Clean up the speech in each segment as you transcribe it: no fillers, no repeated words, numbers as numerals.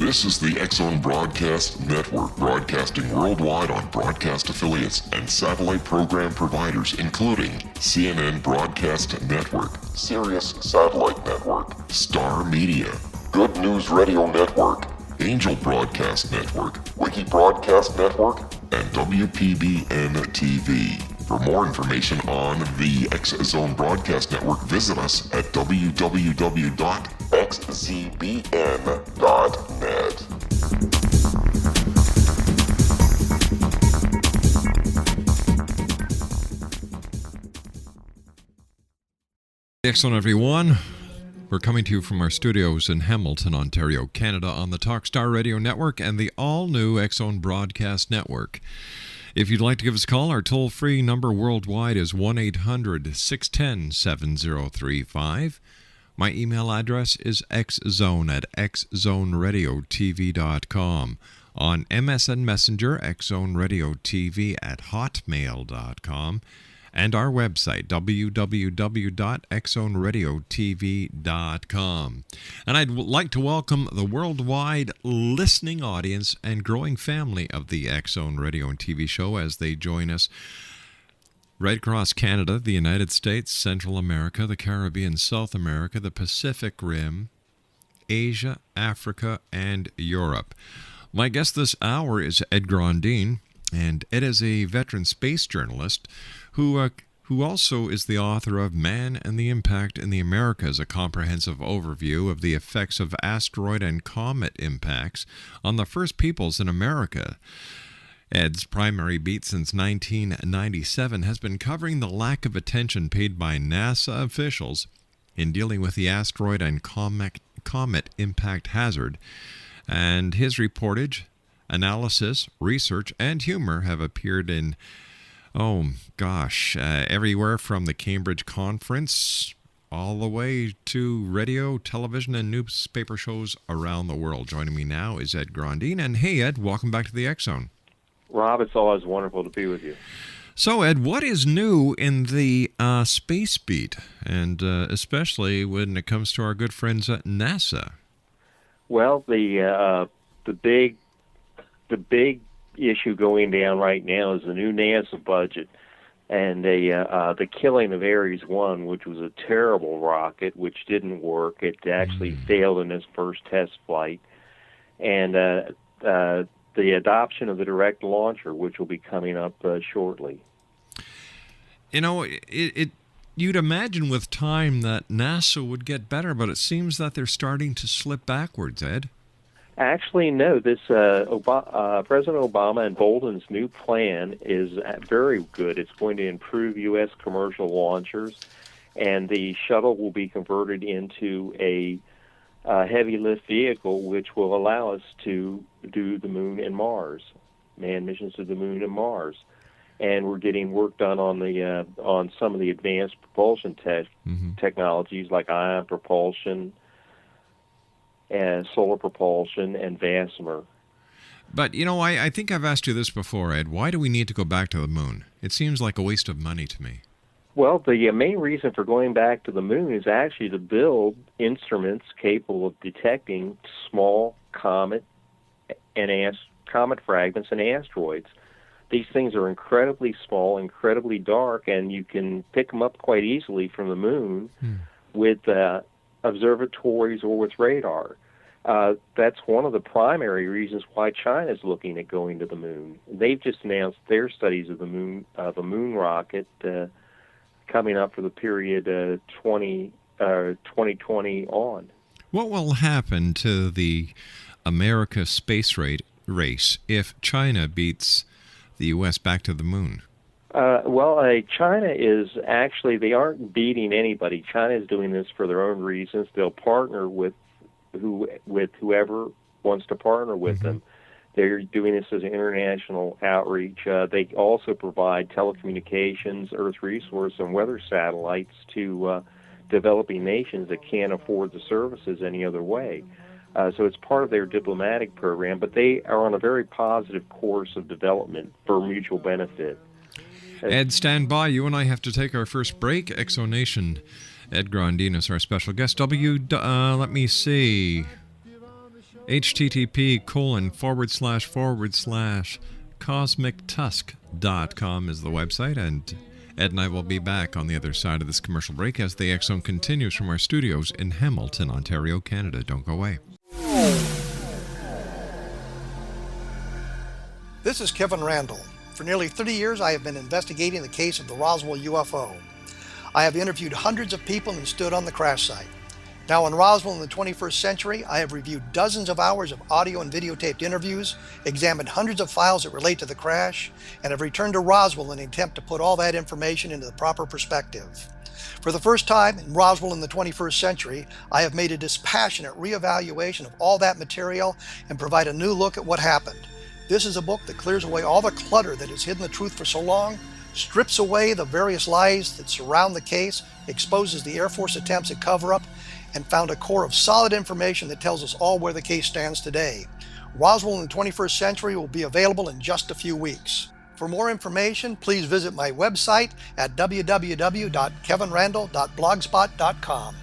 This is the X-Zone Broadcast Network, broadcasting worldwide on broadcast affiliates and satellite program providers, including CNN Broadcast Network, Sirius Satellite Network, Star Media, Good News Radio Network, Angel Broadcast Network, Wiki Broadcast Network, and WPBN TV. For more information on the X-Zone Broadcast Network, visit us at www.xzbn.net. Excellent, everyone. We're coming to you from our studios in Hamilton, Ontario, Canada, on the Talkstar Radio Network and the all-new X-Zone Broadcast Network. If you'd like to give us a call, our toll-free number worldwide is 1-800-610-7035. My email address is xzone@xzoneradiotv.com. On MSN Messenger, xzoneradiotv@hotmail.com. And our website, www.xzoneradiotv.com. And I'd like to welcome the worldwide listening audience and growing family of the X-Zone Radio and TV show as they join us right across Canada, the United States, Central America, the Caribbean, South America, the Pacific Rim, Asia, Africa, and Europe. My guest this hour is Ed Grondine, and Ed is a veteran space journalist who also is the author of Man and the Impact in the Americas, a comprehensive overview of the effects of asteroid and comet impacts on the first peoples in America. Ed's primary beat since 1997 has been covering the lack of attention paid by NASA officials in dealing with the asteroid and comet impact hazard, and his reportage, analysis, research, and humor have appeared in everywhere from the Cambridge Conference all the way to radio, television, and newspaper shows around the world. Joining me now is Ed Grondine. And hey, Ed, welcome back to the X-Zone. Rob, it's always wonderful to be with you. So, Ed, what is new in the space beat, and especially when it comes to our good friends at NASA? Well, the big issue going down right now is the new NASA budget, and the killing of Ares 1, which was a terrible rocket, which didn't work. It actually failed in its first test flight, and the adoption of the direct launcher, which will be coming up shortly. You know, you'd imagine with time that NASA would get better, but it seems that they're starting to slip backwards, Ed. Actually, no. This President Obama and Bolden's new plan is very good. It's going to improve U.S. commercial launchers, and the shuttle will be converted into a heavy lift vehicle, which will allow us to do the Moon and Mars, manned missions to the Moon and Mars. And we're getting work done on some of the advanced propulsion technologies like ion propulsion, and solar propulsion, and VASMR. But, you know, I think I've asked you this before, Ed. Why do we need to go back to the moon? It seems like a waste of money to me. Well, the main reason for going back to the moon is actually to build instruments capable of detecting small comet fragments and asteroids. These things are incredibly small, incredibly dark, and you can pick them up quite easily from the moon with observatories or with radar. That's one of the primary reasons why China is looking at going to the moon. They've just announced their studies of the moon rocket coming up for the period 2020 on. What will happen to the America space race if China beats the U.S. back to the moon? China is actually, they aren't beating anybody. China is doing this for their own reasons. They'll partner with whoever wants to partner with them. They're doing this as an international outreach. They also provide telecommunications, Earth resource, and weather satellites to developing nations that can't afford the services any other way. So it's part of their diplomatic program, but they are on a very positive course of development for mutual benefit. Ed, stand by. You and I have to take our first break. Exonation. Ed Grondine is our special guest. Let me see. http://cosmictusk.com is the website, and Ed and I will be back on the other side of this commercial break as the X Zone continues from our studios in Hamilton, Ontario, Canada. Don't go away. This is Kevin Randall. For nearly 30 years, I have been investigating the case of the Roswell UFO. I have interviewed hundreds of people and stood on the crash site. Now in Roswell in the 21st century, I have reviewed dozens of hours of audio and videotaped interviews, examined hundreds of files that relate to the crash, and have returned to Roswell in an attempt to put all that information into the proper perspective. For the first time in Roswell in the 21st century, I have made a dispassionate reevaluation of all that material and provide a new look at what happened. This is a book that clears away all the clutter that has hidden the truth for so long, strips away the various lies that surround the case, exposes the Air Force attempts at cover-up, and found a core of solid information that tells us all where the case stands today. Roswell in the 21st century will be available in just a few weeks. For more information, please visit my website at www.kevinrandall.blogspot.com.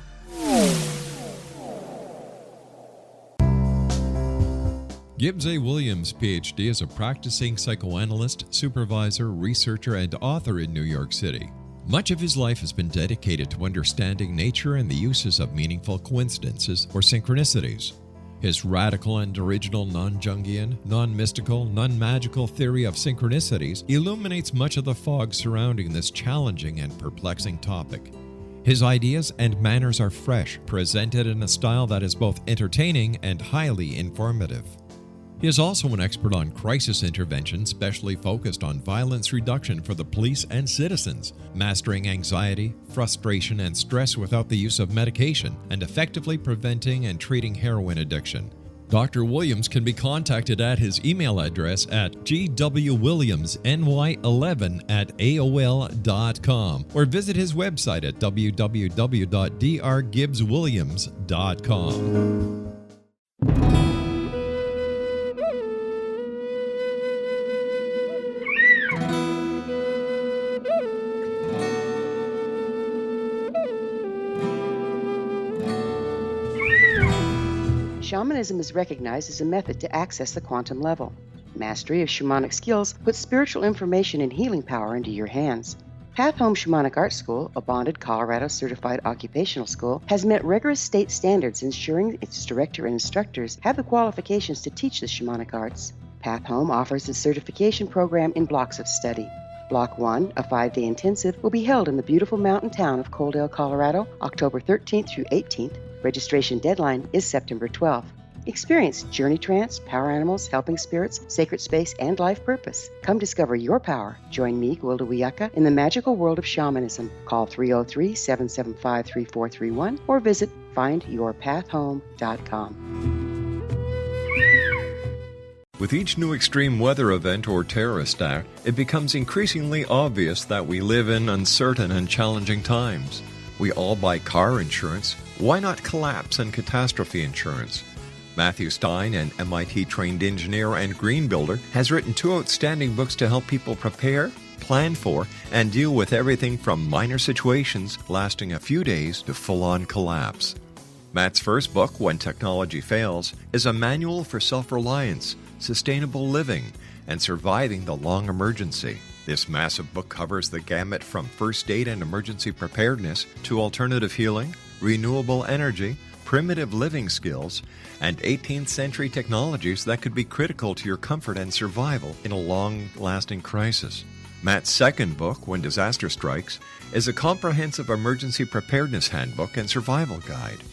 Gibbs A. Williams, Ph.D., is a practicing psychoanalyst, supervisor, researcher, and author in New York City. Much of his life has been dedicated to understanding nature and the uses of meaningful coincidences or synchronicities. His radical and original non-Jungian, non-mystical, non-magical theory of synchronicities illuminates much of the fog surrounding this challenging and perplexing topic. His ideas and manners are fresh, presented in a style that is both entertaining and highly informative. He is also an expert on crisis intervention, specially focused on violence reduction for the police and citizens, mastering anxiety, frustration, and stress without the use of medication, and effectively preventing and treating heroin addiction. Dr. Williams can be contacted at his email address at gwwilliamsny11@aol.com or visit his website at www.drgibbswilliams.com. Shamanism is recognized as a method to access the quantum level. Mastery of shamanic skills puts spiritual information and healing power into your hands. Path Home Shamanic Art School, a bonded Colorado certified occupational school, has met rigorous state standards, ensuring its director and instructors have the qualifications to teach the shamanic arts. Path Home offers a certification program in blocks of study. Block 1, a 5-day intensive, will be held in the beautiful mountain town of Coaldale, Colorado, October 13th through 18th. Registration deadline is September 12th. Experience journey trance, power animals, helping spirits, sacred space, and life purpose. Come discover your power. Join me, Gwilda Wiyaka, in the magical world of shamanism. Call 303-775-3431 or visit findyourpathhome.com. With each new extreme weather event or terrorist act, it becomes increasingly obvious that we live in uncertain and challenging times. We all buy car insurance. Why not collapse and catastrophe insurance? Matthew Stein, an MIT-trained engineer and green builder, has written 2 outstanding books to help people prepare, plan for, and deal with everything from minor situations lasting a few days to full-on collapse. Matt's first book, When Technology Fails, is a manual for self-reliance, sustainable living, and surviving the long emergency. This massive book covers the gamut from first aid and emergency preparedness to alternative healing, renewable energy, primitive living skills, and 18th century technologies that could be critical to your comfort and survival in a long-lasting crisis. Matt's second book, When Disaster Strikes, is a comprehensive emergency preparedness handbook and survival guide.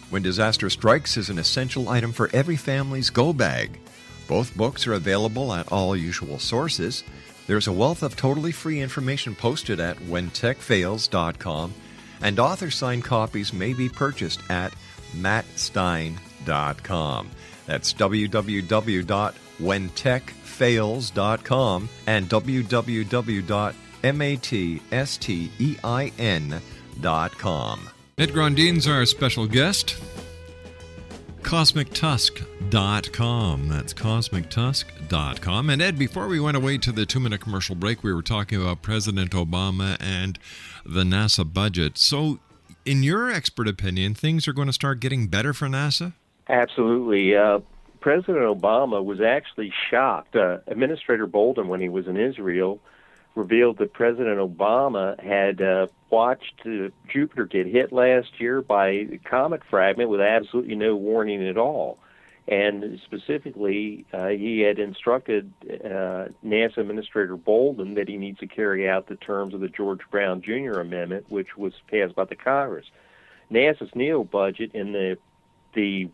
When Disaster Strikes is an essential item for every family's go bag. Both books are available at all usual sources. There's a wealth of totally free information posted at whentechfails.com, and author-signed copies may be purchased at mattstein.com. That's www.whentechfails.com and www.mattstein.com. Ed Grondine's our special guest. CosmicTusk.com. That's CosmicTusk.com. And Ed, before we went away to the 2-minute commercial break, we were talking about President Obama and the NASA budget. So, in your expert opinion, things are going to start getting better for NASA? Absolutely. President Obama was actually shocked. Administrator Bolden, when he was in Israel, revealed that President Obama had watched Jupiter get hit last year by a comet fragment with absolutely no warning at all. And specifically, he had instructed NASA Administrator Bolden that he needs to carry out the terms of the George Brown Jr. Amendment, which was passed by the Congress. NASA's NEO budget in the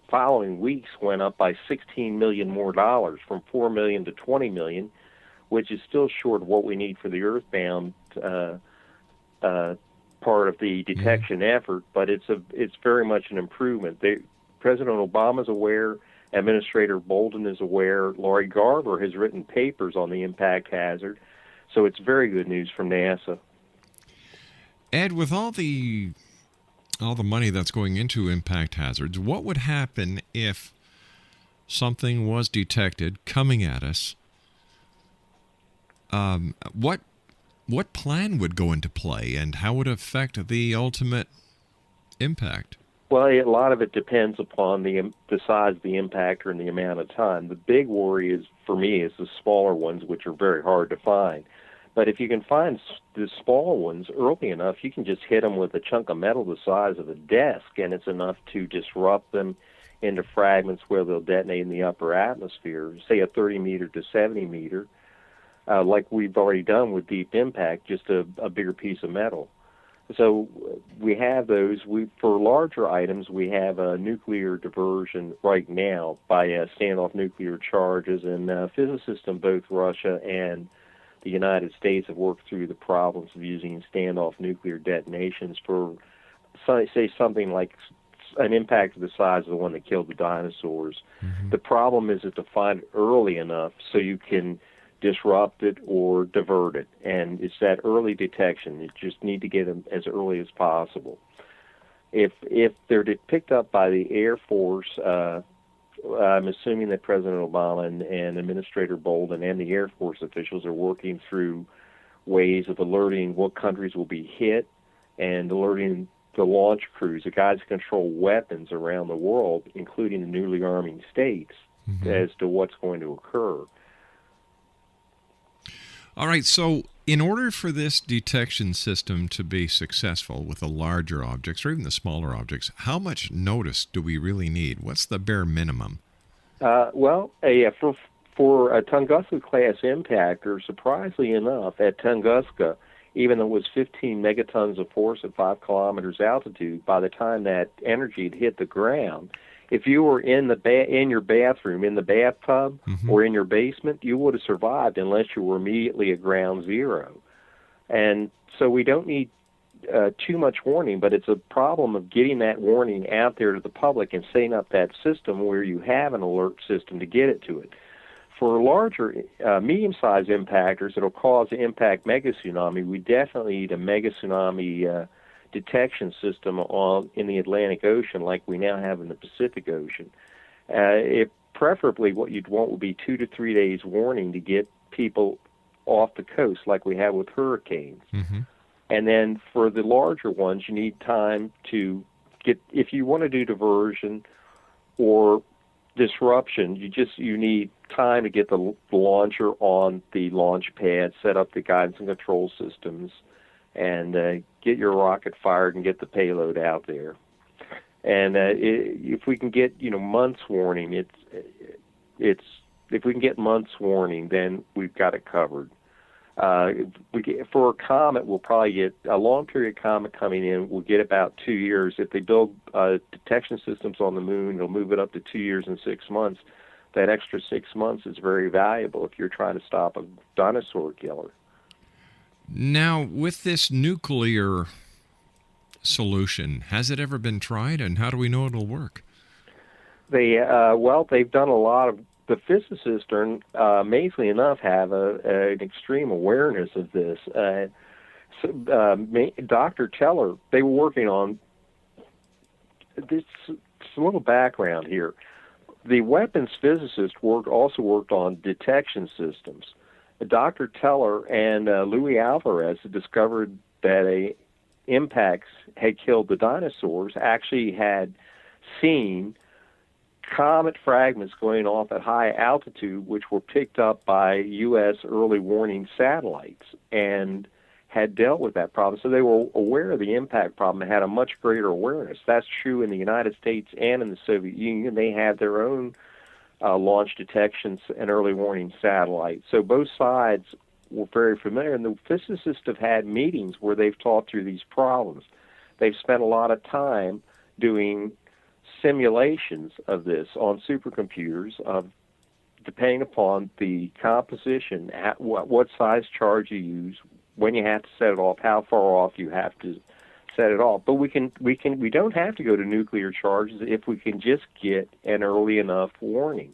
following weeks went up by $16 million more, from $4 million to $20 million, which is still short of what we need for the Earthbound part of the detection effort, but it's very much an improvement. President Obama's aware, Administrator Bolden is aware, Laurie Garber has written papers on the impact hazard, so it's very good news from NASA. Ed, with all the money that's going into impact hazards, what would happen if something was detected coming at us? What plan would go into play, and how would it affect the ultimate impact? Well, a lot of it depends upon the size of the impactor and the amount of time. The big worry for me is the smaller ones, which are very hard to find. But if you can find the small ones early enough, you can just hit them with a chunk of metal the size of a desk, and it's enough to disrupt them into fragments where they'll detonate in the upper atmosphere, say a 30 meter to 70 meter, like we've already done with Deep Impact, just a bigger piece of metal. So we have those. For larger items, we have a nuclear diversion right now by standoff nuclear charges, and physicists in both Russia and the United States have worked through the problems of using standoff nuclear detonations for, say, something like an impact of the size of the one that killed the dinosaurs. Mm-hmm. The problem is to find it early enough so you can disrupt it or divert it, and it's that early detection. You just need to get them as early as possible. If they're picked up by the Air Force, I'm assuming that President Obama and Administrator Bolden and the Air Force officials are working through ways of alerting what countries will be hit and alerting the launch crews, the guys who control weapons around the world, including the newly arming states, as to what's going to occur. All right, so in order for this detection system to be successful with the larger objects or even the smaller objects, how much notice do we really need? What's the bare minimum? For a Tunguska-class impactor, surprisingly enough, at Tunguska, even though it was 15 megatons of force at 5 kilometers altitude, by the time that energy had hit the ground, if you were in your bathroom, in the bathtub, or in your basement, you would have survived unless you were immediately at ground zero. And so we don't need too much warning, but it's a problem of getting that warning out there to the public and setting up that system where you have an alert system to get it to it. For larger, medium-sized impactors that will cause an impact mega-tsunami, we definitely need a mega-tsunami detection system in the Atlantic Ocean like we now have in the Pacific Ocean. Preferably what you'd want would be 2 to 3 days warning to get people off the coast like we have with hurricanes. And then for the larger ones, you need time to get, if you want to do diversion or disruption, you need time to get the launcher on the launch pad, set up the guidance and control systems, and get your rocket fired and get the payload out there. And if we can get months warning, if we can get months warning, then we've got it covered. For a comet, we'll probably get a long period comet coming in. We'll get about 2 years. If they build detection systems on the moon, they'll move it up to 2 years and 6 months. That extra 6 months is very valuable if you're trying to stop a dinosaur killer. Now, with this nuclear solution, has it ever been tried, and how do we know it'll work? They've done a lot of. The physicists, amazingly enough, have an extreme awareness of this. Dr. Teller, they were working on this. A little background here. The weapons physicist also worked on detection systems. Dr. Teller and Luis Alvarez discovered that impacts had killed the dinosaurs, actually had seen comet fragments going off at high altitude, which were picked up by U.S. early warning satellites and had dealt with that problem. So they were aware of the impact problem and had a much greater awareness. That's true in the United States and in the Soviet Union. They had their own launch detections and early warning satellites. So both sides were very familiar, and the physicists have had meetings where they've talked through these problems. They've spent a lot of time doing simulations of this on supercomputers of depending upon the composition, what size charge you use, when you have to set it off, how far off you have to set it off. But we don't have to go to nuclear charges if we can just get an early enough warning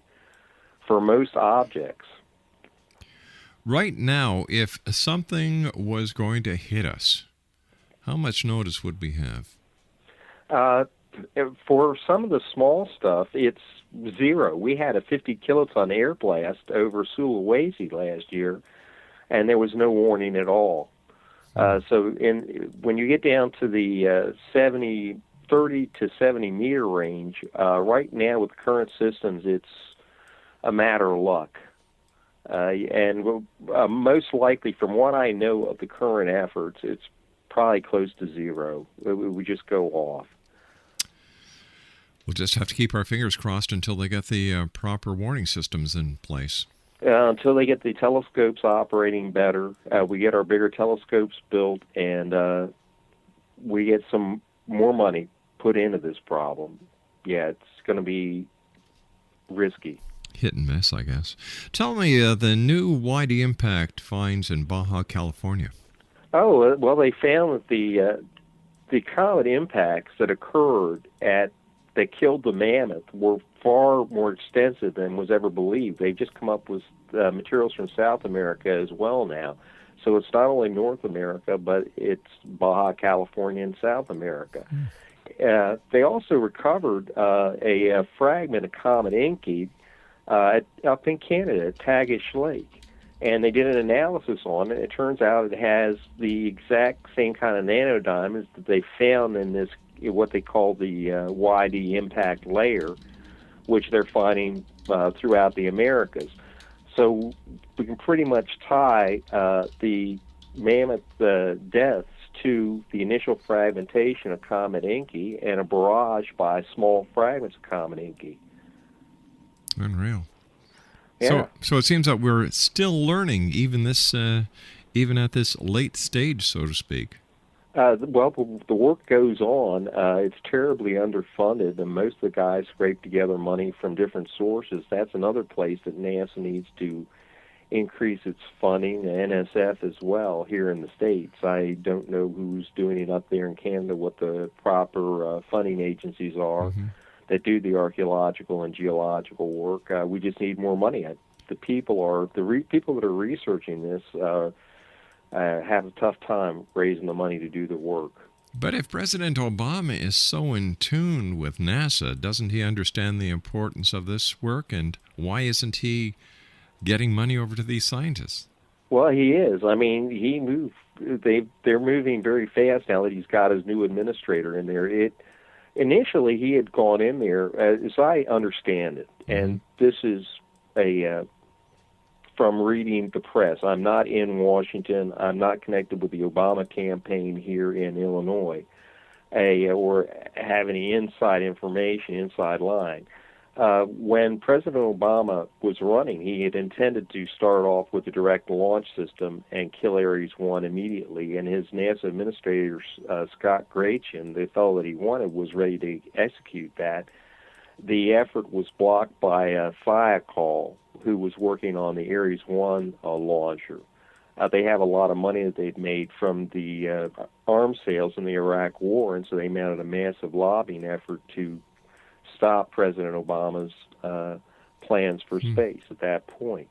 for most objects. Right now, if something was going to hit us, how much notice would we have? For some of the small stuff, it's zero. We had a 50-kiloton air blast over Sulawesi last year, and there was no warning at all. So when you get down to the 30 to 70 meter range, right now with current systems, it's a matter of luck. And most likely, from what I know of the current efforts, it's probably close to zero. It would just go off. We'll just have to keep our fingers crossed until they get the proper warning systems in place. Until they get the telescopes operating better, we get our bigger telescopes built, and we get some more money put into this problem. Yeah, it's going to be risky. Hit and miss, I guess. Tell me the new YD impact finds in Baja California. Oh, well, they found that the comet impacts that occurred that killed the mammoth were far more extensive than was ever believed. They've just come up with materials from South America as well now. So it's not only North America, but it's Baja California and South America. They also recovered a fragment of Comet Encke up in Canada at Tagish Lake. And they did an analysis on it. It turns out it has the exact same kind of nanodiamonds that they found in this, what they call the YD impact layer, which they're finding throughout the Americas. So we can pretty much tie the mammoth deaths to the initial fragmentation of Comet Encke and a barrage by small fragments of Comet Encke. Unreal. Yeah. So it seems that we're still learning, even at this late stage, so to speak. Well, the work goes on. It's terribly underfunded, and most of the guys scrape together money from different sources. That's another place that NASA needs to increase its funding, NSF as well, here in the States. I don't know who's doing it up there in Canada, what the proper funding agencies are that do the archaeological and geological work. We just need more money. The people that are researching this have a tough time raising the money to do the work. But if President Obama is so in tune with NASA, doesn't he understand the importance of this work, and why isn't he getting money over to these scientists? Well, he is. I mean, they're moving very fast now that he's got his new administrator in there. Initially, he had gone in there, as I understand it, and this is from reading the press. I'm not in Washington. I'm not connected with the Obama campaign here in Illinois, or have any inside information, inside line. When President Obama was running, he had intended to start off with the direct launch system and kill Ares 1 immediately, and his NASA administrator, Scott Gratchen, the fellow that he wanted, was ready to execute that. The effort was blocked by Fiacol, who was working on the Ares 1 launcher. They have a lot of money that they'd made from the arms sales in the Iraq War, and so they mounted a massive lobbying effort to stop President Obama's plans for space at that point.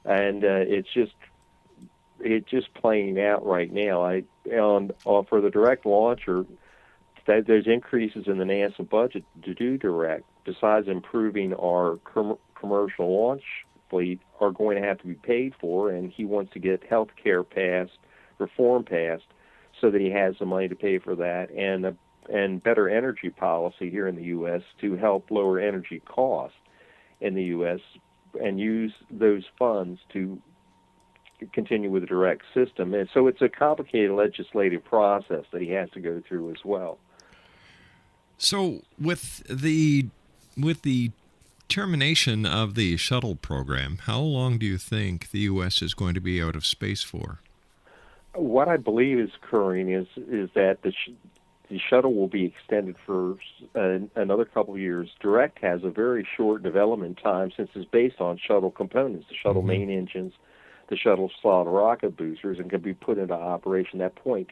And it's just playing out right now. For the direct launcher, there's increases in the NASA budget to do direct, besides improving our commercial launch fleet, are going to have to be paid for, and he wants to get health care reform passed, so that he has the money to pay for that. And and better energy policy here in the U.S. to help lower energy costs in the U.S. and use those funds to continue with the direct system. And so it's a complicated legislative process that he has to go through as well. So with the termination of the shuttle program, how long do you think the U.S. is going to be out of space for? What I believe is occurring is that the shuttle will be extended for another couple of years. Direct has a very short development time since it's based on shuttle components, the shuttle main engines, the shuttle solid rocket boosters, and can be put into operation at that point.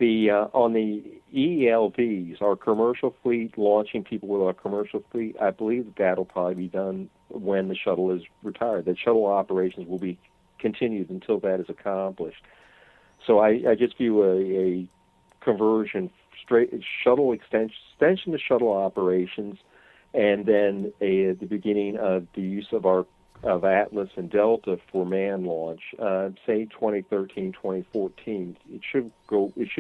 On the ELVs, our commercial fleet, launching people with our commercial fleet, I believe that'll probably be done when the shuttle is retired. The shuttle operations will be continued until that is accomplished. So I just view a conversion, straight shuttle extension to shuttle operations, and then the beginning of the use of Atlas and Delta for manned launch, say 2013, 2014. It should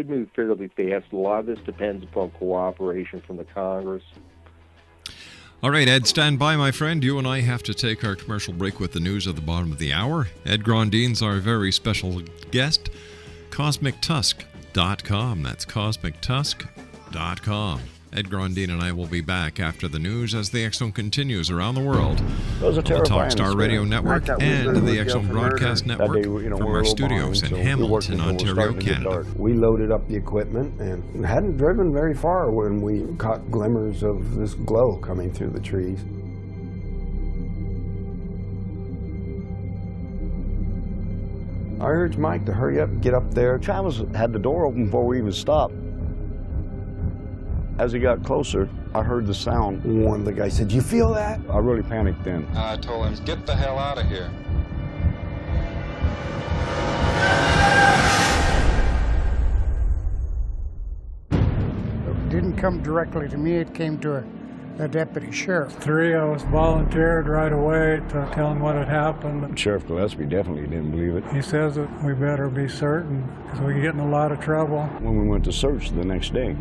move fairly fast. A lot of this depends upon cooperation from the Congress. All right, Ed, stand by, my friend. You and I have to take our commercial break with the news at the bottom of the hour. Ed Grondine's our very special guest. CosmicTusk.com. That's CosmicTusk.com. Ed Grondine and I will be back after the news as the X Zone continues around the world. Those are on the Talkstar Radio Network and the X Zone Broadcast Network from our studios in Hamilton, Ontario, Canada. We loaded up the equipment and hadn't driven very far when we caught glimmers of this glow coming through the trees. I urged Mike to hurry up and get up there. Travis had the door open before we even stopped. As he got closer, I heard the sound. One of the guys said, "You feel that?" I really panicked then. I told him, "Get the hell out of here." It didn't come directly to me, it came to a deputy sheriff. 3 of us volunteered right away to tell him what had happened. Sheriff Gillespie definitely didn't believe it. He says that we better be certain because we get in a lot of trouble. When we went to search the next day,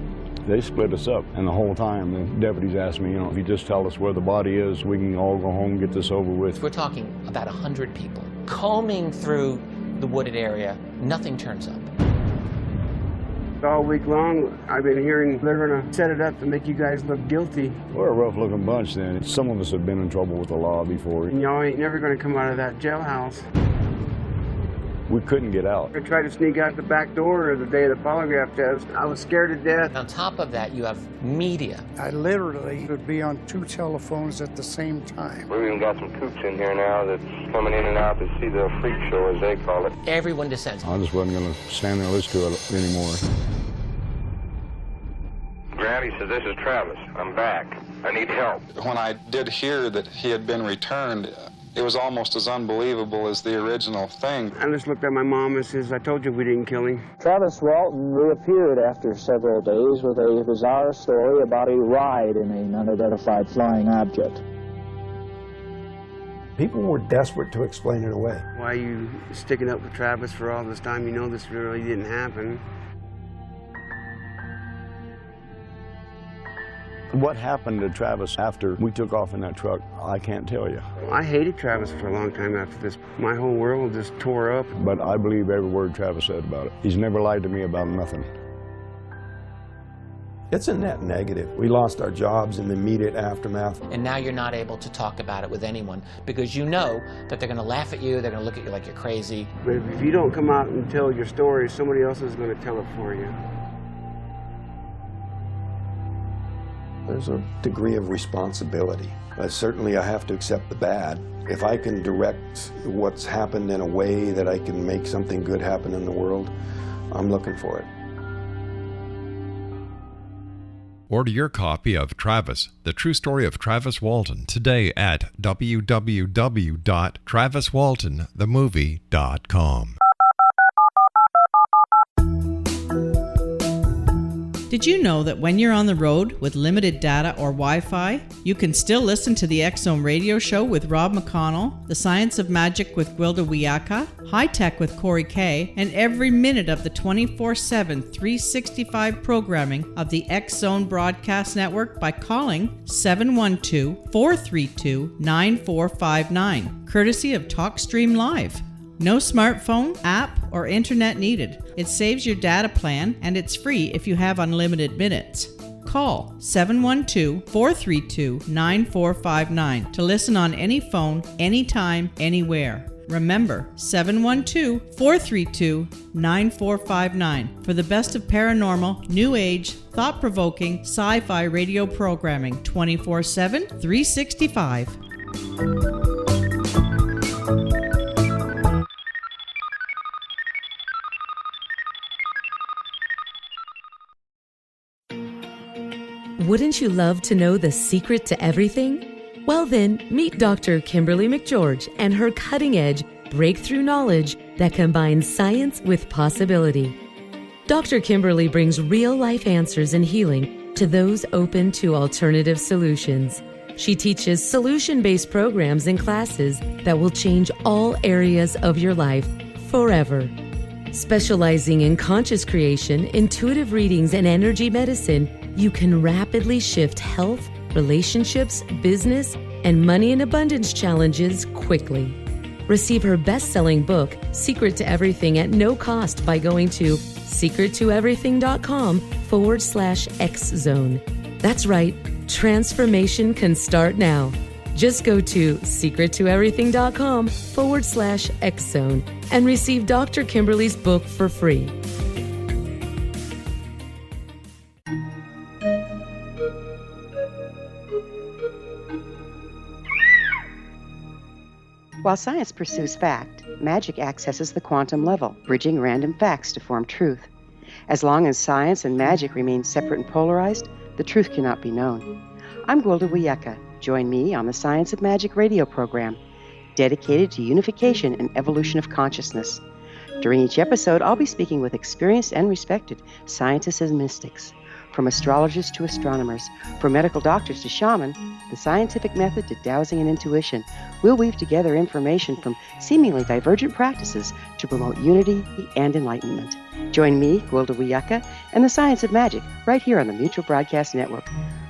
they split us up, and the whole time the deputies asked me, if you just tell us where the body is, we can all go home and get this over with. We're talking about 100 people combing through the wooded area. Nothing turns up. All week long, I've been hearing they're going to set it up to make you guys look guilty. We're a rough-looking bunch then. Some of us have been in trouble with the law before. And y'all ain't never going to come out of that jailhouse. We couldn't get out. I tried to sneak out the back door the day of the polygraph test. I was scared to death. On top of that, you have media. I literally would be on 2 telephones at the same time. We've even got some coops in here now that's coming in and out to see the freak show, as they call it. Everyone descends. I just wasn't going to stand there and listen to it anymore. Grant, he says, "This is Travis. I'm back. I need help." When I did hear that he had been returned, it was almost as unbelievable as the original thing. I just looked at my mom and says, "I told you we didn't kill him." Travis Walton reappeared after several days with a bizarre story about a ride in an unidentified flying object. People were desperate to explain it away. Why are you sticking up with Travis for all this time? You know this really didn't happen. What happened to Travis after we took off in that truck, I can't tell you. I hated Travis for a long time after this. My whole world just tore up. But I believe every word Travis said about it. He's never lied to me about nothing. It's a net negative. We lost our jobs in the immediate aftermath. And now you're not able to talk about it with anyone because you know that they're going to laugh at you, they're going to look at you like you're crazy. But if you don't come out and tell your story, somebody else is going to tell it for you. There's a degree of responsibility. Certainly I have to accept the bad. If I can direct what's happened in a way that I can make something good happen in the world, I'm looking for it. Order your copy of Travis, The True Story of Travis Walton, today at www.traviswaltonthemovie.com. Did you know that when you're on the road with limited data or Wi-Fi, you can still listen to the X-Zone radio show with Rob McConnell, The Science of Magic with Gwilda Wiyaka, High Tech with Corey Kay, and every minute of the 24/7, 365 programming of the X-Zone Broadcast Network by calling 712-432-9459, courtesy of TalkStream Live. No smartphone, app, or internet needed. It saves your data plan, and it's free if you have unlimited minutes. Call 712-432-9459 to listen on any phone, anytime, anywhere. Remember, 712-432-9459 for the best of paranormal, new age, thought-provoking, sci-fi radio programming 24/7, 365. Wouldn't you love to know the secret to everything? Well then, meet Dr. Kimberly McGeorge and her cutting-edge breakthrough knowledge that combines science with possibility. Dr. Kimberly brings real-life answers and healing to those open to alternative solutions. She teaches solution-based programs and classes that will change all areas of your life forever. Specializing in conscious creation, intuitive readings, and energy medicine, you can rapidly shift health, relationships, business, and money and abundance challenges quickly. Receive her best-selling book, Secret to Everything, at no cost by going to secrettoeverything.com/X-Zone. That's right, transformation can start now. Just go to secrettoeverything.com/X-Zone and receive Dr. Kimberly's book for free. While science pursues fact, magic accesses the quantum level, bridging random facts to form truth. As long as science and magic remain separate and polarized, the truth cannot be known. I'm Gwilda Wiyaka. Join me on the Science of Magic radio program, dedicated to unification and evolution of consciousness. During each episode, I'll be speaking with experienced and respected scientists and mystics. From astrologers to astronomers, from medical doctors to shaman, the scientific method to dowsing and intuition, we'll weave together information from seemingly divergent practices to promote unity and enlightenment. Join me, Gwilda Wiyaka, and the Science of Magic right here on the Mutual Broadcast Network.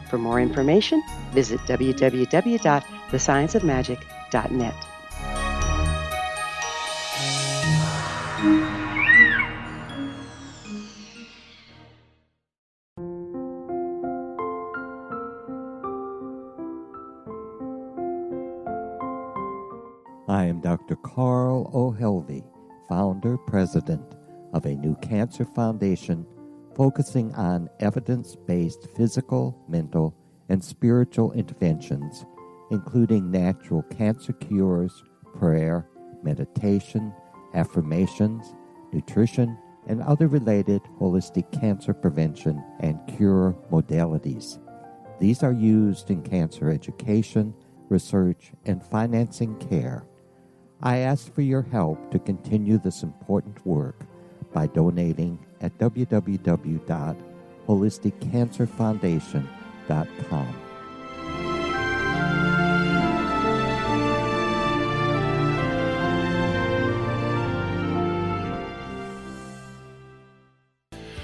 For more information, visit www.thescienceofmagic.net. I am Dr. Carl O'Helvey, founder, president of a new cancer foundation focusing on evidence-based physical, mental, and spiritual interventions, including natural cancer cures, prayer, meditation, affirmations, nutrition, and other related holistic cancer prevention and cure modalities. These are used in cancer education, research, and financing care. I ask for your help to continue this important work by donating at www.holisticcancerfoundation.com.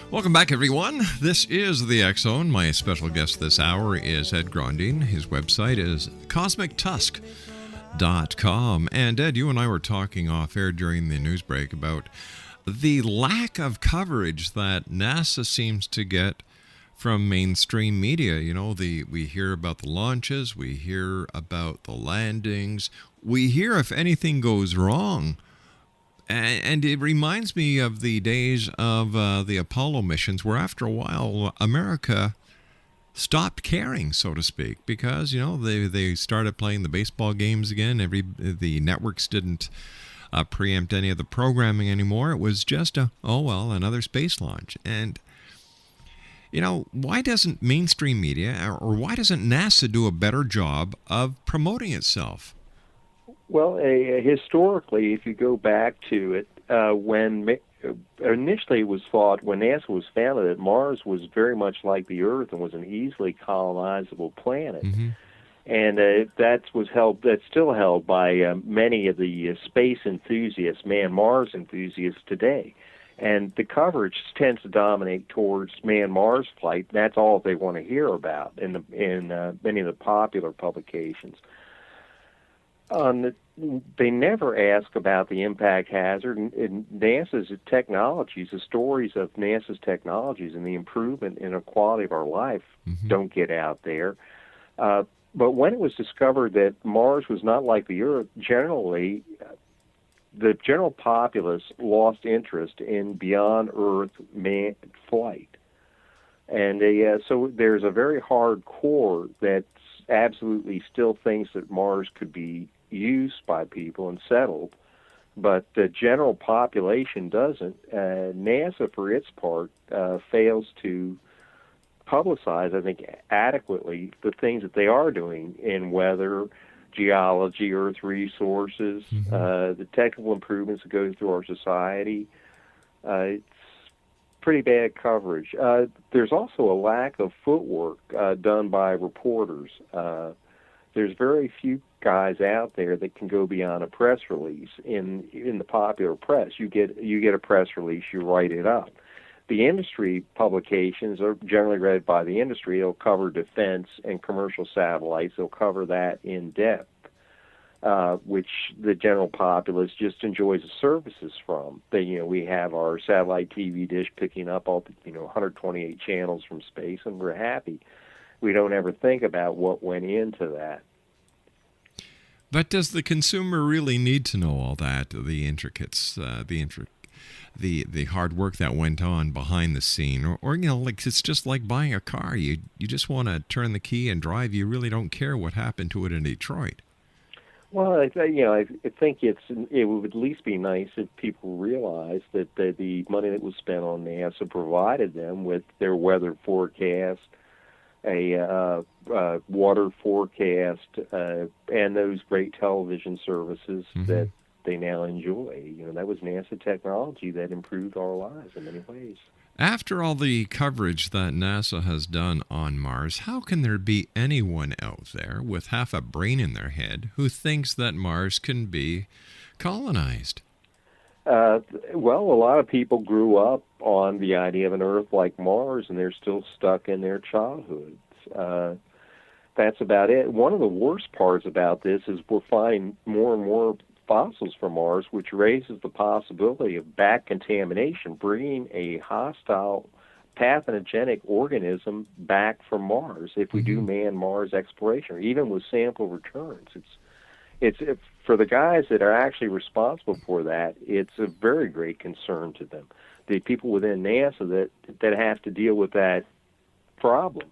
Welcome back, everyone. This is the X-Zone. My special guest this hour is Ed Grondine. His website is cosmictusk.com. And Ed, you and I were talking off air during the news break about the lack of coverage that NASA seems to get from mainstream media. You know, we hear about the launches, we hear about the landings, we hear if anything goes wrong. And it reminds me of the days of the Apollo missions, where after a while America stopped caring, so to speak, because, you know, they started playing the baseball games again. The networks didn't preempt any of the programming anymore. It was just another space launch. And, you know, why doesn't mainstream media, or why doesn't NASA do a better job of promoting itself? Well, historically, if you go back to it, when initially it was thought when NASA was founded that Mars was very much like the Earth and was an easily colonizable planet. And that's still held by many of the space enthusiasts, man-Mars enthusiasts today. And the coverage tends to dominate towards man-Mars flight. That's all they want to hear about in many of the popular publications. They never ask about the impact hazard. And NASA's technologies, the stories of NASA's technologies and the improvement in the quality of our life don't get out there. But when it was discovered that Mars was not like the Earth, generally, the general populace lost interest in beyond Earth manned flight. And so there's a very hard core that absolutely still thinks that Mars could be used by people and settled, but the general population doesn't. NASA, for its part, fails to publicize, I think, adequately the things that they are doing in weather, geology, Earth resources, the technical improvements that go through our society. It's pretty bad coverage. There's also a lack of footwork done by reporters. There's very few guys out there that can go beyond a press release. In the popular press, you get a press release, you write it up. The industry publications are generally read by the industry. They'll cover defense and commercial satellites. They'll cover that in depth, which the general populace just enjoys the services from. We have our satellite TV dish picking up all 128 channels from space, and we're happy. We don't ever think about what went into that. But does the consumer really need to know all that, the intricates, the hard work that went on behind the scene, or like it's just like buying a car. You just want to turn the key and drive. You really don't care what happened to it in Detroit. Well, I think it would at least be nice if people realized that the money that was spent on NASA provided them with their weather forecast, a water forecast, and those great television services that they now enjoy. That was NASA technology that improved our lives in many ways. After all the coverage that NASA has done on Mars, how can there be anyone out there with half a brain in their head who thinks that Mars can be colonized? Well, a lot of people grew up on the idea of an Earth like Mars, and they're still stuck in their childhoods. That's about it. One of the worst parts about this is we're finding more and more fossils from Mars, which raises the possibility of back contamination, bringing a hostile pathogenic organism back from Mars if we do manned Mars exploration, or even with sample returns. It's for the guys that are actually responsible for that, it's a very great concern to them. The people within NASA that have to deal with that problem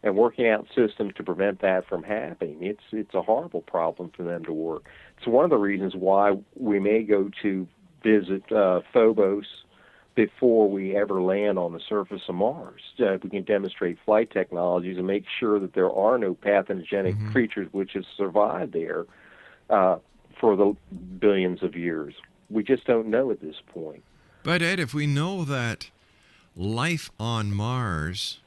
and working out systems to prevent that from happening. It's a horrible problem for them to work. It's one of the reasons why we may go to visit Phobos before we ever land on the surface of Mars. We can demonstrate flight technologies and make sure that there are no pathogenic creatures which have survived there for the billions of years. We just don't know at this point. But Ed, if we know that life on Mars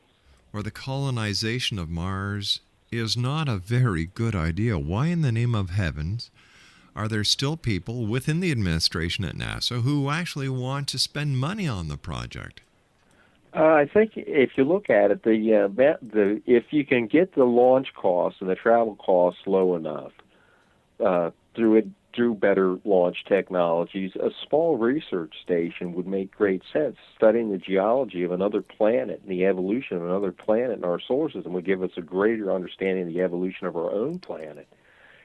or the colonization of Mars is not a very good idea, why in the name of heavens are there still people within the administration at NASA who actually want to spend money on the project? I think if you look at it, if you can get the launch costs and the travel costs low enough through better launch technologies, a small research station would make great sense. Studying the geology of another planet and the evolution of another planet in our solar system would give us a greater understanding of the evolution of our own planet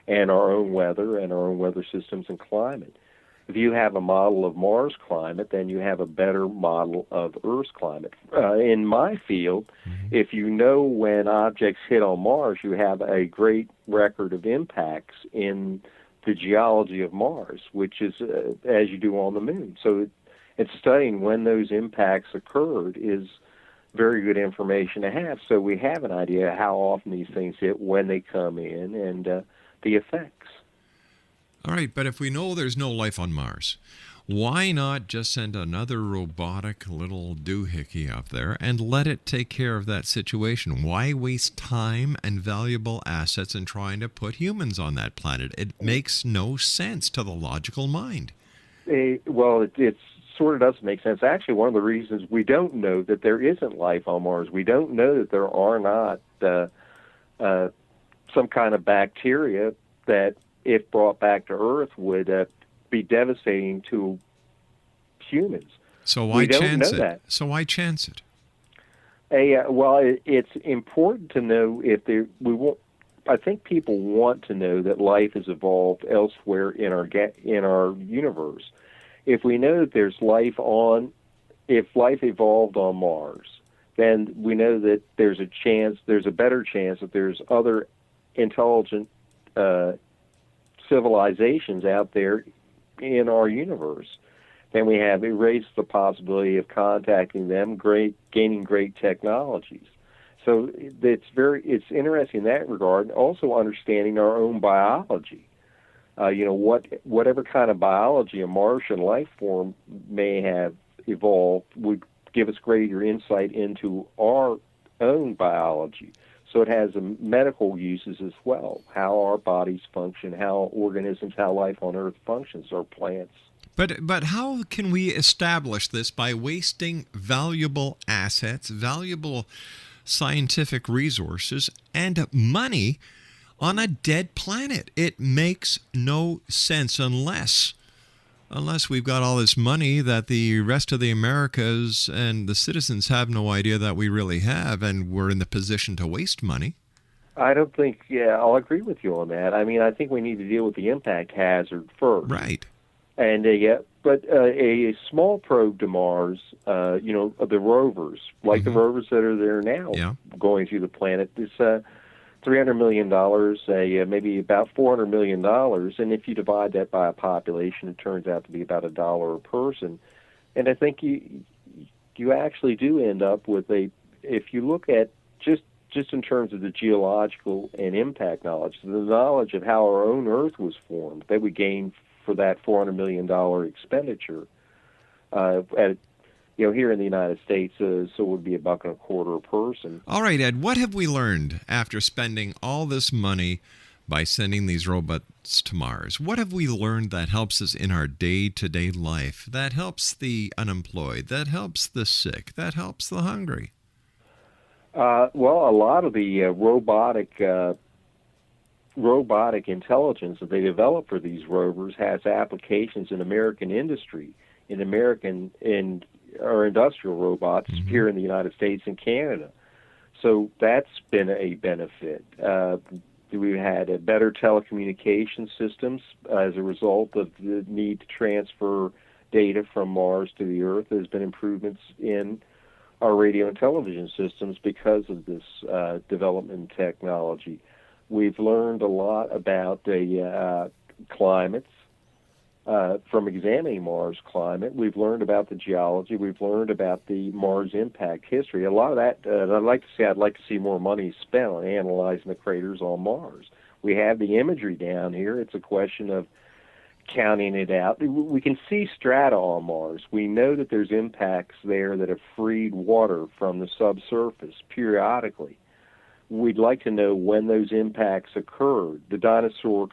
and our own weather and our own weather systems and climate. If you have a model of Mars climate, then you have a better model of Earth's climate. In my field, if you know when objects hit on Mars, you have a great record of impacts in the geology of Mars, which is as you do on the Moon. So it's studying when those impacts occurred is very good information to have. So we have an idea how often these things hit, when they come in, and the effects. All right, but if we know there's no life on Mars, Why not just send another robotic little doohickey up there and let it take care of that situation? Why waste time and valuable assets in trying to put humans on that planet? It makes no sense to the logical mind. Well, it sort of doesn't make sense. Actually, one of the reasons we don't know that there isn't life on Mars, we don't know that there are not some kind of bacteria that, if brought back to Earth, would be devastating to humans. So why chance it? So why chance it? It's important to know if there. I think people want to know that life has evolved elsewhere in our universe. If we know that there's life if life evolved on Mars, then we know that there's a better chance that there's other intelligent civilizations out there in our universe. Then we have erased the possibility of contacting them, gaining great technologies. So it's interesting in that regard, and also understanding our own biology. Whatever kind of biology a Martian life form may have evolved would give us greater insight into our own biology. So it has medical uses as well, how our bodies function, how organisms, how life on Earth functions, or plants. But how can we establish this by wasting valuable assets, valuable scientific resources, and money on a dead planet? It makes no sense unless we've got all this money that the rest of the Americas and the citizens have no idea that we really have, and we're in the position to waste money. I don't think, I'll agree with you on that. I mean, I think we need to deal with the impact hazard first. Right. And but a small probe to Mars, the rovers, like the rovers that are there now, going through the planet, is $300 million, maybe about $400 million, and if you divide that by a population, it turns out to be about $1 a person. And I think you actually do end up with if you look at just in terms of the geological and impact knowledge, the knowledge of how our own Earth was formed, that we gain for that $400 million expenditure. Here in the United States, so it would be $1.25 a person. All right, Ed, what have we learned after spending all this money by sending these robots to Mars? What have we learned that helps us in our day-to-day life, that helps the unemployed, that helps the sick, that helps the hungry? A lot of the robotic intelligence that they develop for these rovers has applications in American industry, or industrial robots here in the United States and Canada. So that's been a benefit. We've had better telecommunication systems as a result of the need to transfer data from Mars to the Earth. There's been improvements in our radio and television systems because of this development in technology. We've learned a lot about the climates from examining Mars climate. We've learned about the geology. We've learned about the Mars impact history. A lot of that, I'd like to see more money spent on analyzing the craters on Mars. We have the imagery down here. It's a question of counting it out. We can see strata on Mars. We know that there's impacts there that have freed water from the subsurface periodically. We'd like to know when those impacts occurred, the dinosaur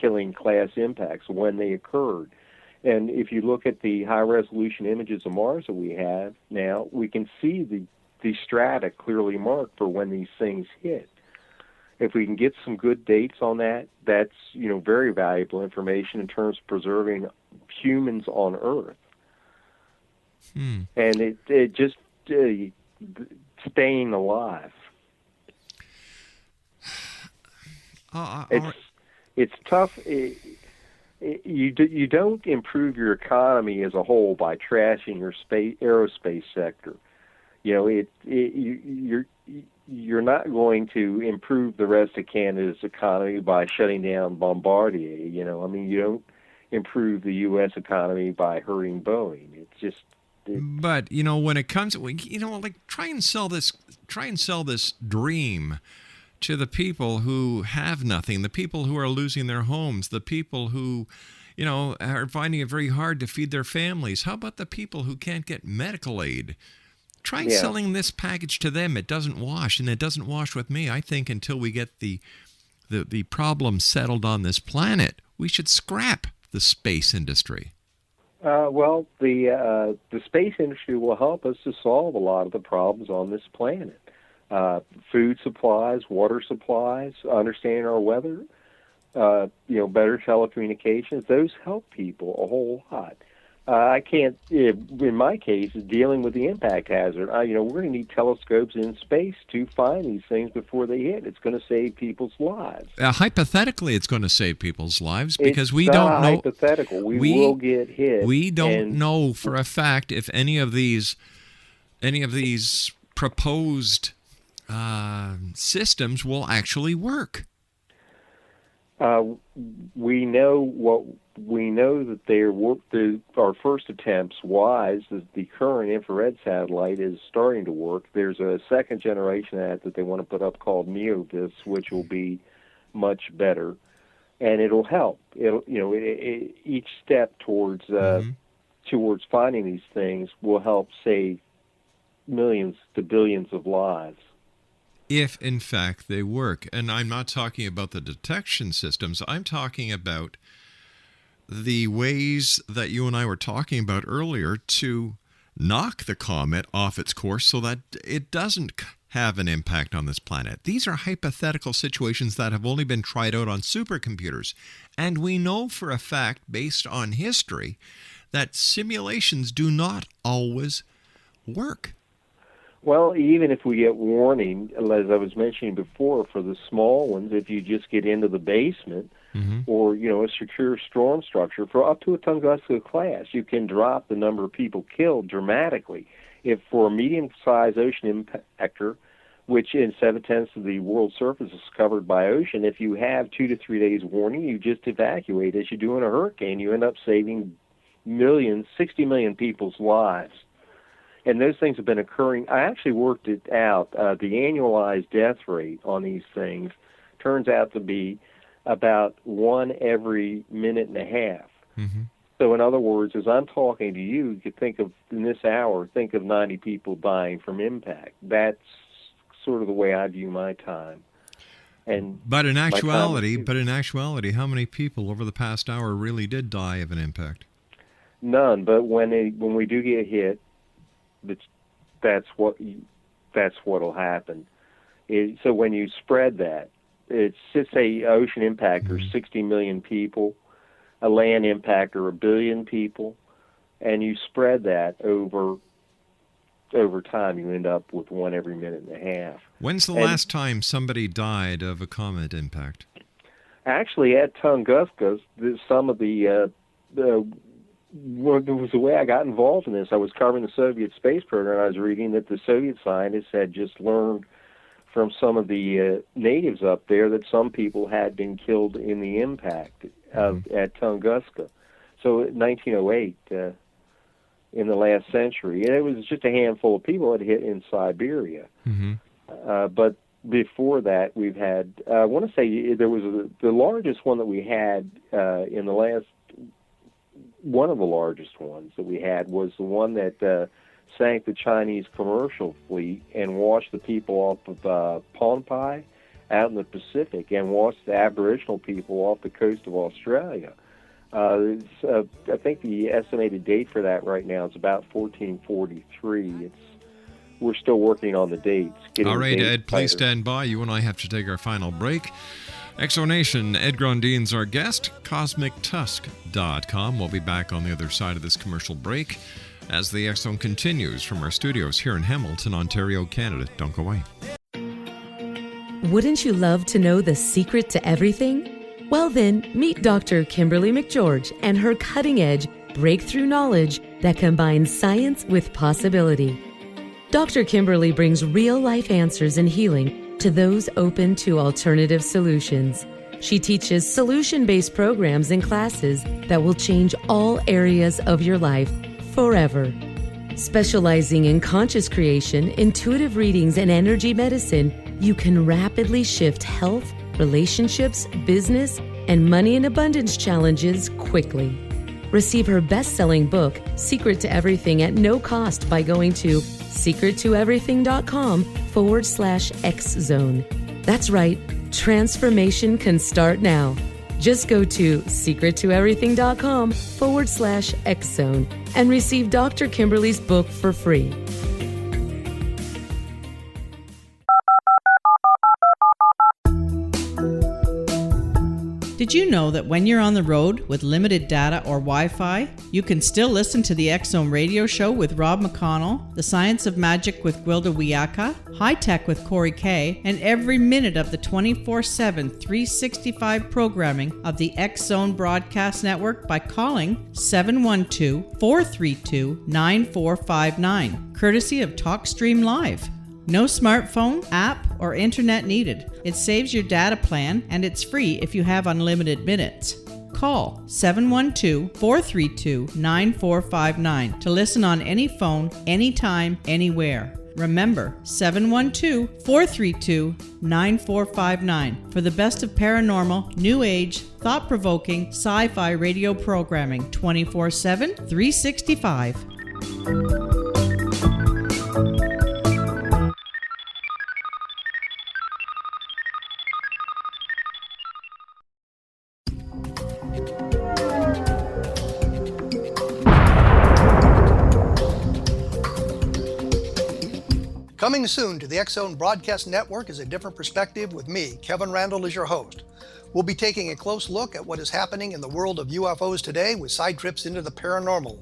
killing class impacts, when they occurred. And if you look at the high-resolution images of Mars that we have now, we can see the strata clearly marked for when these things hit. If we can get some good dates on that, that's very valuable information in terms of preserving humans on Earth. And it just staying alive. It's tough. You don't improve your economy as a whole by trashing your aerospace sector. You're not going to improve the rest of Canada's economy by shutting down Bombardier. You don't improve the U.S. economy by hurting Boeing. It's just. But when it comes, try and sell this dream to the people who have nothing, the people who are losing their homes, the people who, are finding it very hard to feed their families. How about the people who can't get medical aid? Try selling this package to them. It doesn't wash, and it doesn't wash with me. I think until we get the problem settled on this planet, we should scrap the space industry. Well, the space industry will help us to solve a lot of the problems on this planet. Food supplies, water supplies, understanding our weather, better telecommunications. Those help people a whole lot. I can't, in my case, dealing with the impact hazard. We're going to need telescopes in space to find these things before they hit. It's going to save people's lives. Hypothetically, it's going to save people's lives because we don't know. Hypothetical. We will get hit. We don't know for a fact if any of these proposed systems will actually work. We know that our first attempts, WISE, the current infrared satellite, is starting to work. There's a second generation of that they want to put up called NeoVis, which will be much better, and it'll help. Each step towards finding these things will help save millions to billions of lives. If, in fact, they work. And I'm not talking about the detection systems. I'm talking about the ways that you and I were talking about earlier to knock the comet off its course so that it doesn't have an impact on this planet. These are hypothetical situations that have only been tried out on supercomputers. And we know for a fact, based on history, that simulations do not always work. Well, even if we get warning, as I was mentioning before, for the small ones, if you just get into the basement or, a secure storm structure for up to a Tunguska class, you can drop the number of people killed dramatically. If for a medium-sized ocean impactor, which in 7/10 of the world's surface is covered by ocean, if you have 2 to 3 days warning, you just evacuate. As you do in a hurricane, you end up saving 60 million people's lives. And those things have been occurring. I actually worked it out. The annualized death rate on these things turns out to be about 1 every minute and a half. So in other words, as I'm talking to you, you could think of, in this hour, think of 90 people dying from impact. That's sort of the way I view my time. But in actuality, how many people over the past hour really did die of an impact? None. But when we do get hit, that's what'll happen. So when you spread that, it's just say ocean impactor, 60 million people, a land impactor, 1 billion people, and you spread that over time, you end up with 1 every minute and a half. When's the last time somebody died of a comet impact? Actually, at Tunguska, some of the was the way I got involved in this. I was covering the Soviet space program. I was reading that the Soviet scientists had just learned from some of the natives up there that some people had been killed in the impact at Tunguska. So in 1908, in the last century, and it was just a handful of people that hit in Siberia. But before that, we've had, I want to say there was the largest one that we had in the last, one of the largest ones that we had was the one that sank the Chinese commercial fleet and washed the people off of Pohnpei out in the Pacific and washed the Aboriginal people off the coast of Australia. I think the estimated date for that right now is about 1443. We're still working on the dates. All right, Ed, please stand by. You and I have to take our final break. Exonation, Ed Grondine's our guest, CosmicTusk.com. We'll be back on the other side of this commercial break as the Exxon continues from our studios here in Hamilton, Ontario, Canada. Don't go away. Wouldn't you love to know the secret to everything? Well then, meet Dr. Kimberly McGeorge and her cutting-edge breakthrough knowledge that combines science with possibility. Dr. Kimberly brings real-life answers and healing to those open to alternative solutions. She teaches solution-based programs and classes that will change all areas of your life forever. Specializing in conscious creation, intuitive readings, and energy medicine, you can rapidly shift health, relationships, business, and money in abundance challenges quickly. Receive her best-selling book, Secret to Everything, at no cost by going to secrettoeverything.com/X-Zone. That's right, transformation can start now. Just go to secrettoeverything.com/X-Zone and receive Dr. Kimberly's book for free. Did you know that when you're on the road with limited data or Wi-Fi, you can still listen to the X-Zone radio show with Rob McConnell, The Science of Magic with Gwilda Wiyaka, High Tech with Corey Kay, and every minute of the 24/7, 365 programming of the X-Zone Broadcast Network by calling 712-432-9459, courtesy of TalkStream Live. No smartphone, app, or internet needed. It saves your data plan, and it's free if you have unlimited minutes. Call 712-432-9459 to listen on any phone, anytime, anywhere. Remember, 712-432-9459 for the best of paranormal, new age, thought-provoking, sci-fi radio programming 24/7, 365. Coming soon to the X-Zone Broadcast Network is A Different Perspective with me, Kevin Randall, as your host. We'll be taking a close look at what is happening in the world of UFOs today with side trips into the paranormal.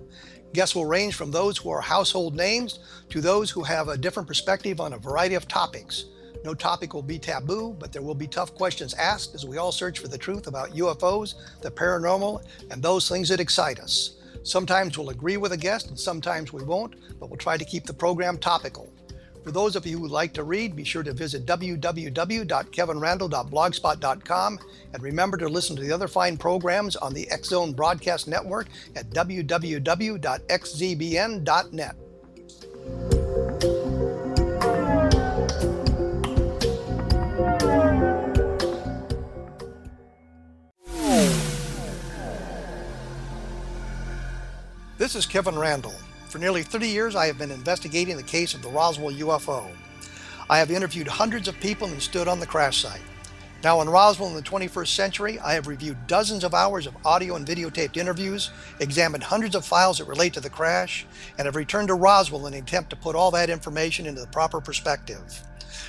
Guests will range from those who are household names to those who have a different perspective on a variety of topics. No topic will be taboo, but there will be tough questions asked as we all search for the truth about UFOs, the paranormal, and those things that excite us. Sometimes we'll agree with a guest and sometimes we won't, but we'll try to keep the program topical. For those of you who like to read, be sure to visit www.kevinrandall.blogspot.com and remember to listen to the other fine programs on the X-Zone Broadcast Network at www.xzbn.net. This is Kevin Randall. For nearly 30 years, I have been investigating the case of the Roswell UFO. I have interviewed hundreds of people and stood on the crash site. Now in Roswell in the 21st century, I have reviewed dozens of hours of audio and videotaped interviews, examined hundreds of files that relate to the crash, and have returned to Roswell in an attempt to put all that information into the proper perspective.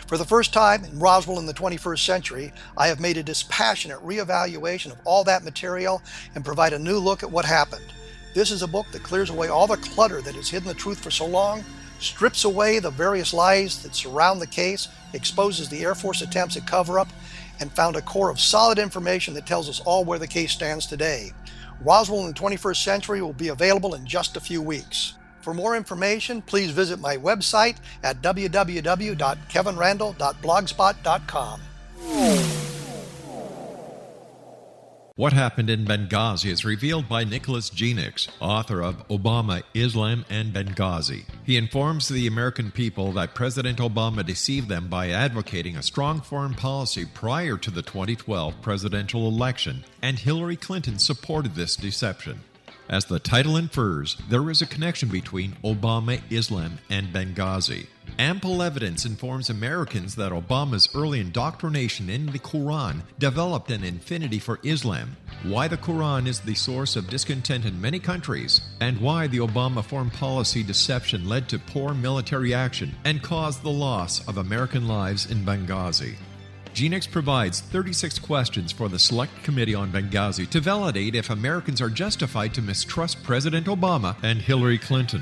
For the first time in Roswell in the 21st century, I have made a dispassionate reevaluation of all that material and provide a new look at what happened. This is a book that clears away all the clutter that has hidden the truth for so long, strips away the various lies that surround the case, exposes the Air Force attempts at cover-up, and found a core of solid information that tells us all where the case stands today. Roswell in the 21st century will be available in just a few weeks. For more information, please visit my website at www.kevinrandall.blogspot.com. What Happened in Benghazi is revealed by Nicholas Genessee, author of Obama, Islam, and Benghazi. He informs the American people that President Obama deceived them by advocating a strong foreign policy prior to the 2012 presidential election, and Hillary Clinton supported this deception. As the title infers, there is a connection between Obama, Islam, and Benghazi. Ample evidence informs Americans that Obama's early indoctrination in the Quran developed an affinity for Islam, why the Quran is the source of discontent in many countries, and why the Obama foreign policy deception led to poor military action and caused the loss of American lives in Benghazi. Genessee provides 36 questions for the Select Committee on Benghazi to validate if Americans are justified to mistrust President Obama and Hillary Clinton.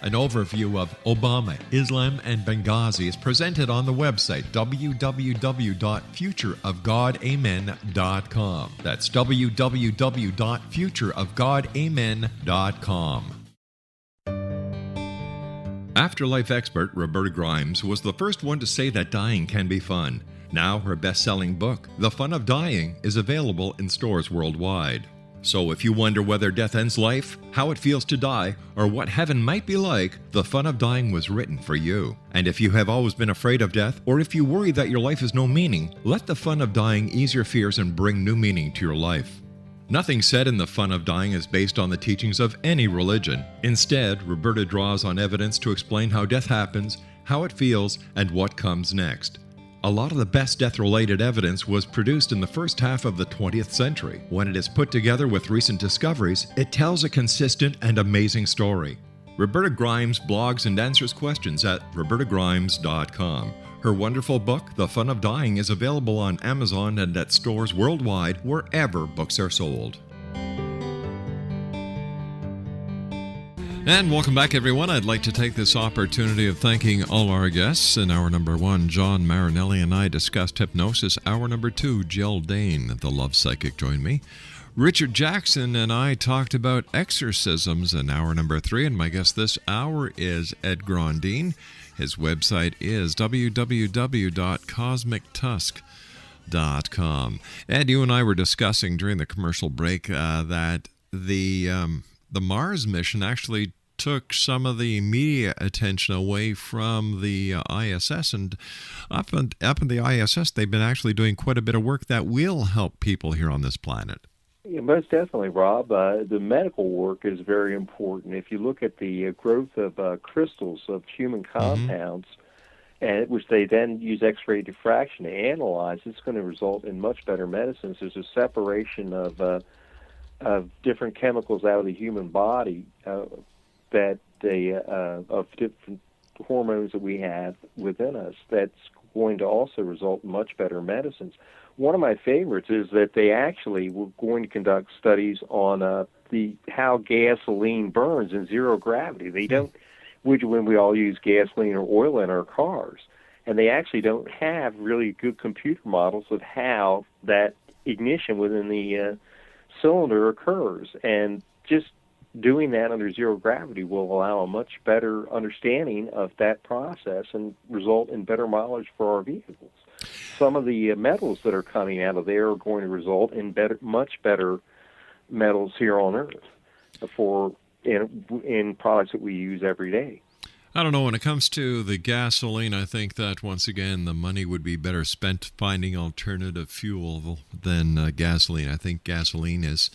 An overview of Obama, Islam, and Benghazi is presented on the website www.futureofgodamen.com. That's www.futureofgodamen.com. Afterlife expert Roberta Grimes was the first one to say that dying can be fun. Now her best-selling book, The Fun of Dying, is available in stores worldwide. So if you wonder whether death ends life, how it feels to die, or what heaven might be like, The Fun of Dying was written for you. And if you have always been afraid of death, or if you worry that your life has no meaning, let The Fun of Dying ease your fears and bring new meaning to your life. Nothing said in The Fun of Dying is based on the teachings of any religion. Instead, Roberta draws on evidence to explain how death happens, how it feels, and what comes next. A lot of the best death-related evidence was produced in the first half of the 20th century. When it is put together with recent discoveries, it tells a consistent and amazing story. Roberta Grimes blogs and answers questions at robertagrimes.com. Her wonderful book, The Fun of Dying, is available on Amazon and at stores worldwide wherever books are sold. And welcome back, everyone. I'd like to take this opportunity of thanking all our guests. In hour number 1, John Marinelli and I discussed hypnosis. Hour number 2, Jill Dane, the love psychic, joined me. Richard Jackson and I talked about exorcisms in hour number 3, and my guest this hour is Ed Grondine. His website is www.cosmictusk.com. Ed, you and I were discussing during the commercial break that the Mars mission actually took some of the media attention away from the ISS, and up in the ISS, they've been actually doing quite a bit of work that will help people here on this planet. Yeah, most definitely, Rob. The medical work is very important. If you look at the growth of crystals of human compounds, and which they then use X-ray diffraction to analyze, it's going to result in much better medicines. There's a separation of different chemicals out of the human body of different hormones that we have within us that's going to also result in much better medicines. One of my favorites is that they actually were going to conduct studies on how gasoline burns in zero gravity. They don't, when we all use gasoline or oil in our cars, and they actually don't have really good computer models of how that ignition within the cylinder occurs, and just doing that under zero gravity will allow a much better understanding of that process and result in better mileage for our vehicles. Some of the metals that are coming out of there are going to result in much better metals here on Earth in products that we use every day. I don't know, when it comes to the gasoline, I think that, once again, the money would be better spent finding alternative fuel than gasoline. I think gasoline is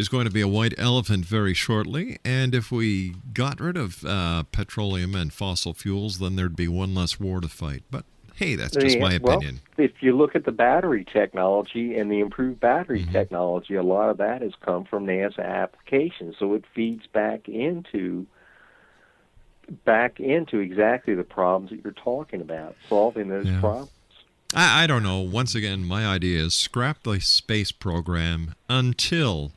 going to be a white elephant very shortly, and if we got rid of petroleum and fossil fuels, then there'd be one less war to fight. But hey, that's just my opinion. Well, if you look at the battery technology and the improved battery technology, a lot of that has come from NASA applications, so it feeds back into exactly the problems that you're talking about, solving those problems. I don't know. Once again, my idea is scrap the space program until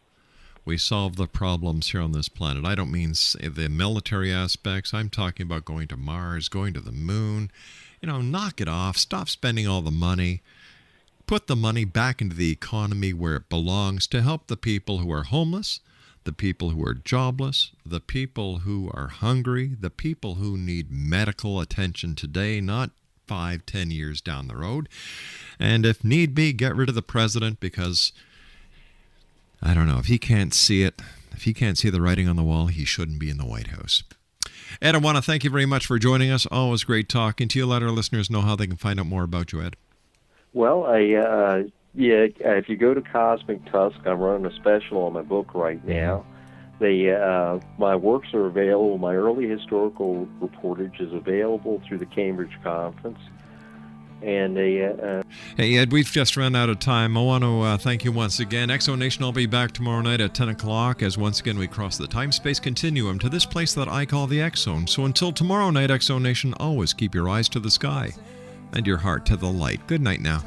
we solve the problems here on this planet. I don't mean the military aspects. I'm talking about going to Mars, going to the moon. Knock it off. Stop spending all the money. Put the money back into the economy where it belongs to help the people who are homeless, the people who are jobless, the people who are hungry, the people who need medical attention today, not 5-10 years down the road. And if need be, get rid of the president, because, I don't know, if he can't see it, if he can't see the writing on the wall, he shouldn't be in the White House. Ed, I want to thank you very much for joining us. Always great talking to you. Let our listeners know how they can find out more about you, Ed. Well, if you go to Cosmic Tusk, I'm running a special on my book right now. My works are available. My early historical reportage is available through the Cambridge Conference. And Hey, Ed, we've just run out of time. I want to thank you once again. Exo Nation, I'll be back tomorrow night at 10 o'clock as once again we cross the time-space continuum to this place that I call the X Zone. So until tomorrow night, Exo Nation, always keep your eyes to the sky and your heart to the light. Good night now.